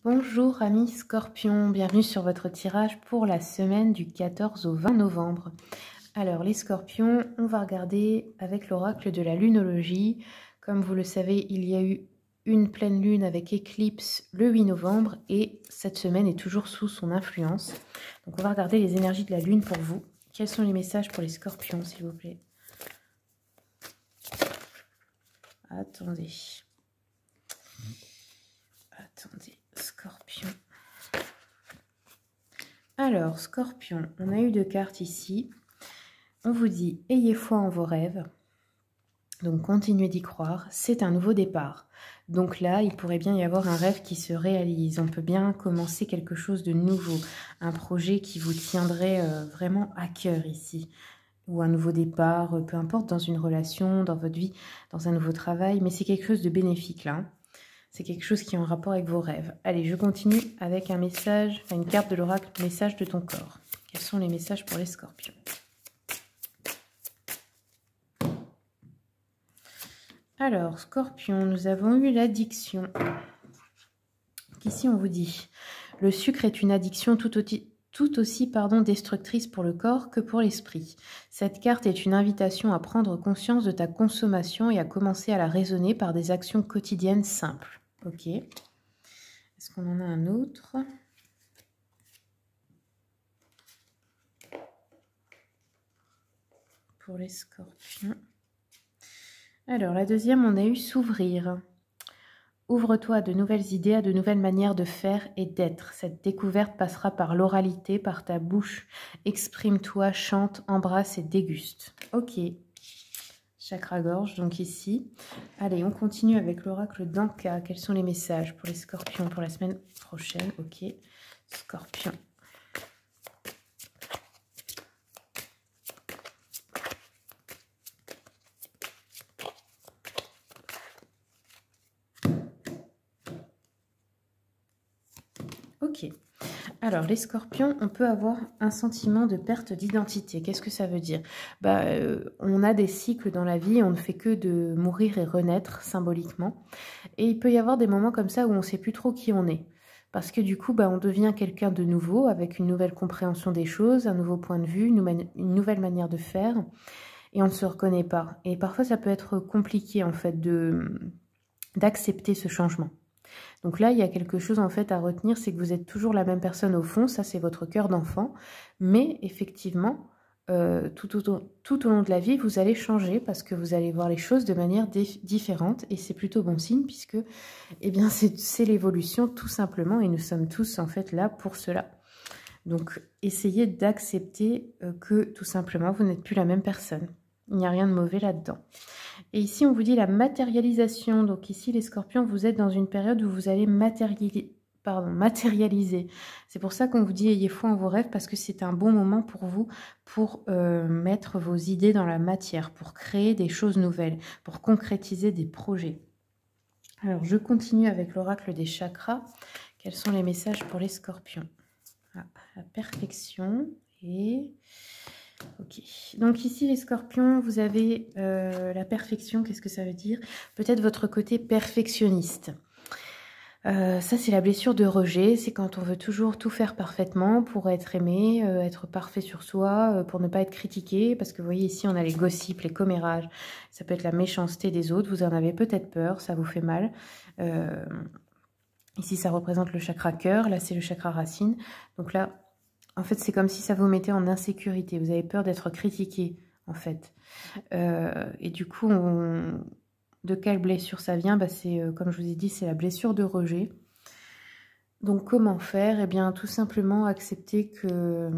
Bonjour amis Scorpions, bienvenue sur votre tirage pour la semaine du 14 au 20 novembre. Alors les Scorpions, on va regarder avec l'oracle de la lunologie. Comme vous le savez, il y a eu une pleine lune avec éclipse le 8 novembre et cette semaine est toujours sous son influence. Donc on va regarder les énergies de la lune pour vous. Quels sont les messages pour les Scorpions, s'il vous plaît? Attendez, Scorpion. Alors, Scorpion, on a eu deux cartes ici. On vous dit, ayez foi en vos rêves. Donc, continuez d'y croire. C'est un nouveau départ. Donc là, il pourrait bien y avoir un rêve qui se réalise. On peut bien commencer quelque chose de nouveau. Un projet qui vous tiendrait vraiment à cœur ici. Ou un nouveau départ, peu importe, dans une relation, dans votre vie, dans un nouveau travail. Mais c'est quelque chose de bénéfique là. C'est quelque chose qui est en rapport avec vos rêves. Allez, je continue avec un message, une carte de l'oracle, message de ton corps. Quels sont les messages pour les Scorpions? Alors, Scorpion, nous avons eu l'addiction. Ici, on vous dit, le sucre est une addiction tout aussi destructrice pour le corps que pour l'esprit. Cette carte est une invitation à prendre conscience de ta consommation et à commencer à la raisonner par des actions quotidiennes simples. Ok. Est-ce qu'on en a un autre? Pour les Scorpions. Alors, la deuxième, on a eu s'ouvrir. Ouvre-toi à de nouvelles idées, à de nouvelles manières de faire et d'être. Cette découverte passera par l'oralité, par ta bouche. Exprime-toi, chante, embrasse et déguste. Ok. Chakra-gorge, donc ici. Allez, on continue avec l'oracle d'Anka. Quels sont les messages pour les Scorpions pour la semaine prochaine? Ok. Scorpion. Ok. Alors, les Scorpions, on peut avoir un sentiment de perte d'identité. Qu'est-ce que ça veut dire? On a des cycles dans la vie, on ne fait que de mourir et renaître symboliquement. Et il peut y avoir des moments comme ça où on ne sait plus trop qui on est. Parce que du coup, on devient quelqu'un de nouveau, avec une nouvelle compréhension des choses, un nouveau point de vue, une nouvelle manière de faire. Et on ne se reconnaît pas. Et parfois, ça peut être compliqué, en fait, d'accepter ce changement. Donc là, il y a quelque chose en fait à retenir, c'est que vous êtes toujours la même personne au fond, ça c'est votre cœur d'enfant, mais effectivement, tout au long de la vie, vous allez changer parce que vous allez voir les choses de manière différente et c'est plutôt bon signe puisque eh bien, c'est l'évolution tout simplement et nous sommes tous en fait là pour cela. Donc, essayez d'accepter que tout simplement, vous n'êtes plus la même personne. Il n'y a rien de mauvais là-dedans. Et ici, on vous dit la matérialisation. Donc ici, les Scorpions, vous êtes dans une période où vous allez matérialiser. C'est pour ça qu'on vous dit ayez foi en vos rêves, parce que c'est un bon moment pour vous pour mettre vos idées dans la matière, pour créer des choses nouvelles, pour concrétiser des projets. Alors, je continue avec l'oracle des chakras. Quels sont les messages pour les Scorpions? La perfection et... Ok, donc ici les Scorpions, vous avez la perfection, qu'est-ce que ça veut dire? Peut-être votre côté perfectionniste. Ça c'est la blessure de rejet, c'est quand on veut toujours tout faire parfaitement pour être aimé, être parfait sur soi, pour ne pas être critiqué, parce que vous voyez ici on a les gossips, les commérages, ça peut être la méchanceté des autres, vous en avez peut-être peur, ça vous fait mal. Ici ça représente le chakra cœur, là c'est le chakra racine, donc là... En fait, c'est comme si ça vous mettait en insécurité. Vous avez peur d'être critiqué, en fait. Et du coup, de quelle blessure ça vient? C'est, comme je vous ai dit, c'est la blessure de rejet. Donc, comment faire? Eh bien, tout simplement accepter que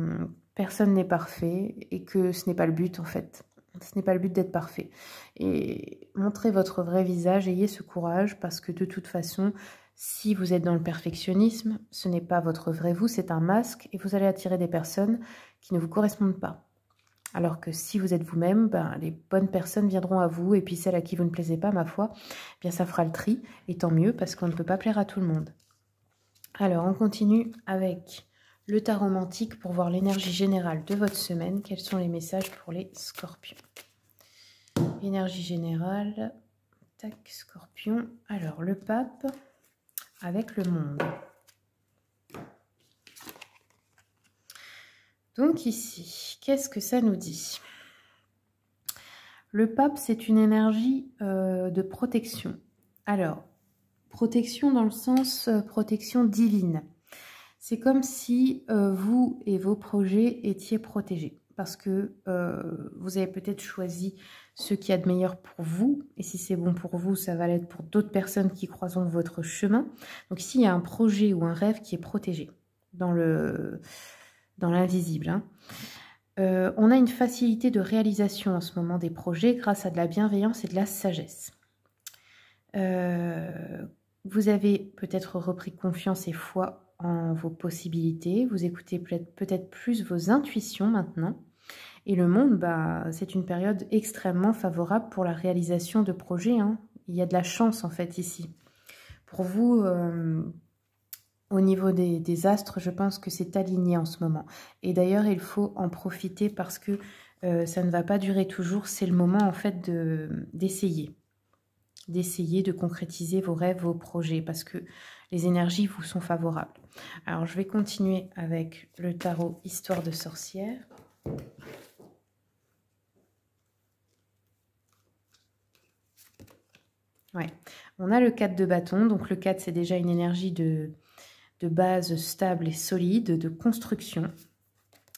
personne n'est parfait et que ce n'est pas le but, en fait. Ce n'est pas le but d'être parfait. Et montrez votre vrai visage, ayez ce courage, parce que de toute façon... Si vous êtes dans le perfectionnisme, ce n'est pas votre vrai vous, c'est un masque et vous allez attirer des personnes qui ne vous correspondent pas. Alors que si vous êtes vous-même, les bonnes personnes viendront à vous et puis celles à qui vous ne plaisez pas, ma foi, bien ça fera le tri et tant mieux parce qu'on ne peut pas plaire à tout le monde. Alors on continue avec le tarot romantique pour voir l'énergie générale de votre semaine. Quels sont les messages pour les Scorpions? Énergie générale, tac, Scorpion. Alors le pape... avec le monde. Donc ici, qu'est-ce que ça nous dit? Le pape, c'est une énergie de protection. Alors, protection dans le sens protection divine. C'est comme si vous et vos projets étiez protégés. Parce que vous avez peut-être choisi ce qu'il y a de meilleur pour vous. Et si c'est bon pour vous, ça va l'être pour d'autres personnes qui croiseront votre chemin. Donc ici, il y a un projet ou un rêve qui est protégé dans l'invisible. Hein. On a une facilité de réalisation en ce moment des projets grâce à de la bienveillance et de la sagesse. Vous avez peut-être repris confiance et foi en vos possibilités. Vous écoutez peut-être plus vos intuitions maintenant. Et le monde, bah, c'est une période extrêmement favorable pour la réalisation de projets. Hein. Il y a de la chance en fait ici. Pour vous... Au niveau des astres, je pense que c'est aligné en ce moment. Et d'ailleurs, il faut en profiter parce que ça ne va pas durer toujours. C'est le moment, en fait, d'essayer de concrétiser vos rêves, vos projets, parce que les énergies vous sont favorables. Alors, je vais continuer avec le tarot Histoire de sorcière. Ouais, on a le 4 de bâton. Donc, le 4, c'est déjà une énergie de base stable et solide, de construction.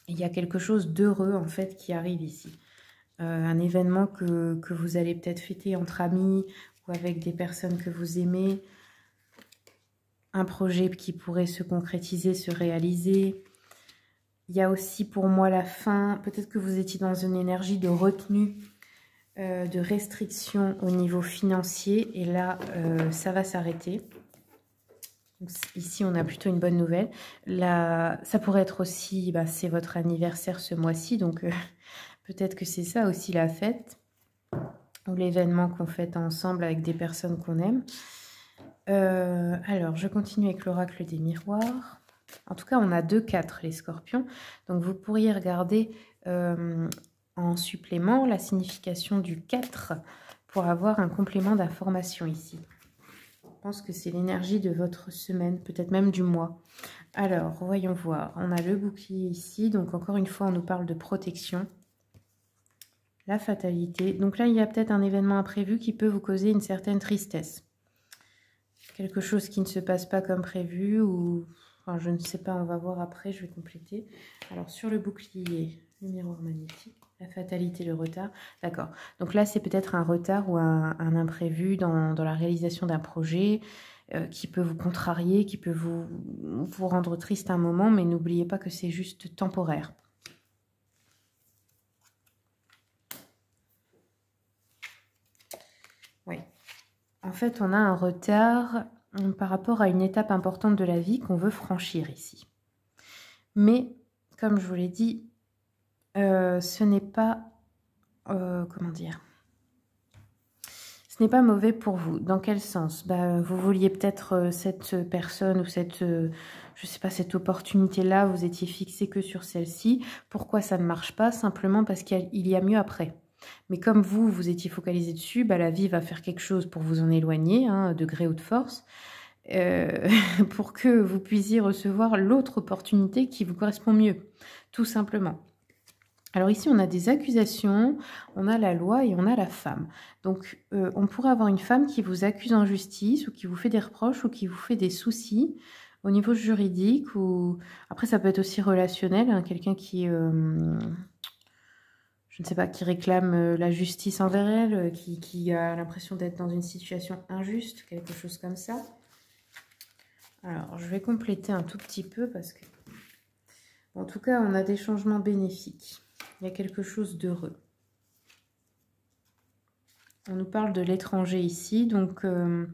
Il y a quelque chose d'heureux en fait qui arrive ici. Un événement que vous allez peut-être fêter entre amis ou avec des personnes que vous aimez. Un projet qui pourrait se concrétiser, se réaliser. Il y a aussi pour moi la fin. Peut-être que vous étiez dans une énergie de retenue, de restriction au niveau financier. Et là, ça va s'arrêter. Ici, on a plutôt une bonne nouvelle. Là, ça pourrait être aussi, bah, c'est votre anniversaire ce mois-ci, donc peut-être que c'est ça aussi la fête, ou l'événement qu'on fête ensemble avec des personnes qu'on aime. Alors, je continue avec l'oracle des miroirs. En tout cas, on a 2-4, les scorpions. Donc, vous pourriez regarder en supplément la signification du 4 pour avoir un complément d'information ici. Je pense que c'est l'énergie de votre semaine, peut-être même du mois. Alors, voyons voir. On a le bouclier ici. Donc, encore une fois, on nous parle de protection. La fatalité. Donc là, il y a peut-être un événement imprévu qui peut vous causer une certaine tristesse. Quelque chose qui ne se passe pas comme prévu ou... Enfin, je ne sais pas, on va voir après, je vais compléter. Alors, sur le bouclier, le miroir magnétique, la fatalité, le retard. D'accord. Donc là, c'est peut-être un retard ou un imprévu dans la réalisation d'un projet qui peut vous contrarier, qui peut vous rendre triste un moment, mais n'oubliez pas que c'est juste temporaire. Oui. En fait, on a un retard par rapport à une étape importante de la vie qu'on veut franchir ici. Mais, comme je vous l'ai dit, ce n'est pas... comment dire ? Ce n'est pas mauvais pour vous. Dans quel sens? Vous vouliez peut-être cette personne ou cette, je sais pas, cette opportunité-là, vous étiez fixé que sur celle-ci. Pourquoi ça ne marche pas? Simplement parce qu'il y a mieux après. Mais comme vous étiez focalisé dessus, la vie va faire quelque chose pour vous en éloigner, hein, de gré ou de force, pour que vous puissiez recevoir l'autre opportunité qui vous correspond mieux, tout simplement. Alors ici, on a des accusations, on a la loi et on a la femme. Donc, on pourrait avoir une femme qui vous accuse en justice ou qui vous fait des reproches ou qui vous fait des soucis au niveau juridique. Ou après, ça peut être aussi relationnel, hein, quelqu'un qui... je ne sais pas, qui réclame la justice envers elle, qui a l'impression d'être dans une situation injuste, quelque chose comme ça. Alors, je vais compléter un tout petit peu parce que... En tout cas, on a des changements bénéfiques. Il y a quelque chose d'heureux. On nous parle de l'étranger ici, donc vous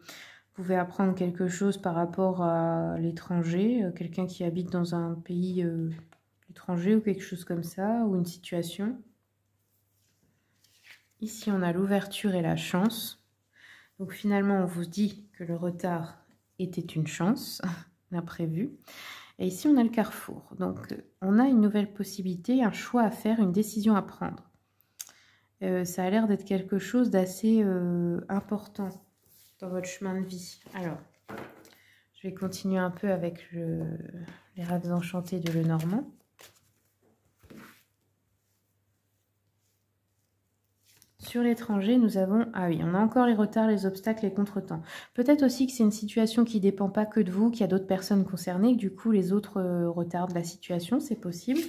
pouvez apprendre quelque chose par rapport à l'étranger, quelqu'un qui habite dans un pays étranger ou quelque chose comme ça, ou une situation. Ici, on a l'ouverture et la chance. Donc finalement, on vous dit que le retard était une chance, l'imprévu. Et ici, on a le carrefour. Donc, on a une nouvelle possibilité, un choix à faire, une décision à prendre. Ça a l'air d'être quelque chose d'assez important dans votre chemin de vie. Alors, je vais continuer un peu avec les rêves enchantés de Lenormand. Sur l'étranger, nous avons... Ah oui, on a encore les retards, les obstacles, les contretemps. Peut-être aussi que c'est une situation qui ne dépend pas que de vous, qu'il y a d'autres personnes concernées, que du coup, les autres retardent la situation, c'est possible.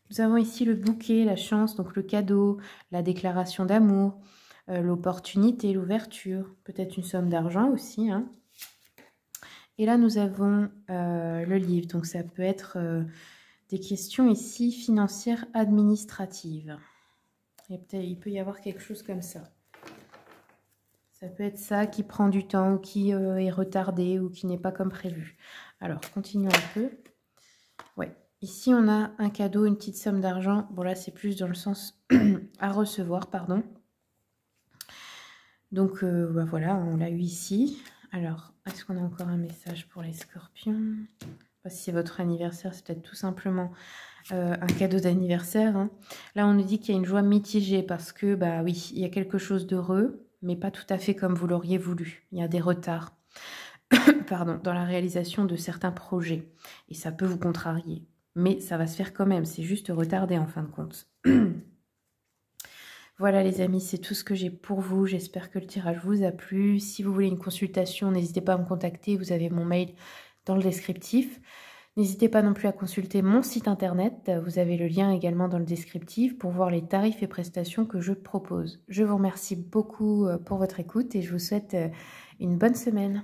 Nous avons ici le bouquet, la chance, donc le cadeau, la déclaration d'amour, l'opportunité, l'ouverture, peut-être une somme d'argent aussi. Hein. Et là, nous avons le livre, donc ça peut être des questions ici financières administratives. Il peut y avoir quelque chose comme ça. Ça peut être ça qui prend du temps ou qui est retardé ou qui n'est pas comme prévu. Alors, continuons un peu. Ouais. Ici, on a un cadeau, une petite somme d'argent. Bon, là, c'est plus dans le sens à recevoir, pardon. Donc, bah, voilà, on l'a eu ici. Alors, est-ce qu'on a encore un message pour les scorpions? Si c'est votre anniversaire, c'est peut-être tout simplement un cadeau d'anniversaire. Hein. Là, on nous dit qu'il y a une joie mitigée parce que, bah oui, il y a quelque chose d'heureux, mais pas tout à fait comme vous l'auriez voulu. Il y a des retards pardon, dans la réalisation de certains projets. Et ça peut vous contrarier. Mais ça va se faire quand même. C'est juste retardé en fin de compte. Voilà les amis, c'est tout ce que j'ai pour vous. J'espère que le tirage vous a plu. Si vous voulez une consultation, n'hésitez pas à me contacter. Vous avez mon mail dans le descriptif. N'hésitez pas non plus à consulter mon site internet. Vous avez le lien également dans le descriptif pour voir les tarifs et prestations que je propose. Je vous remercie beaucoup pour votre écoute et je vous souhaite une bonne semaine.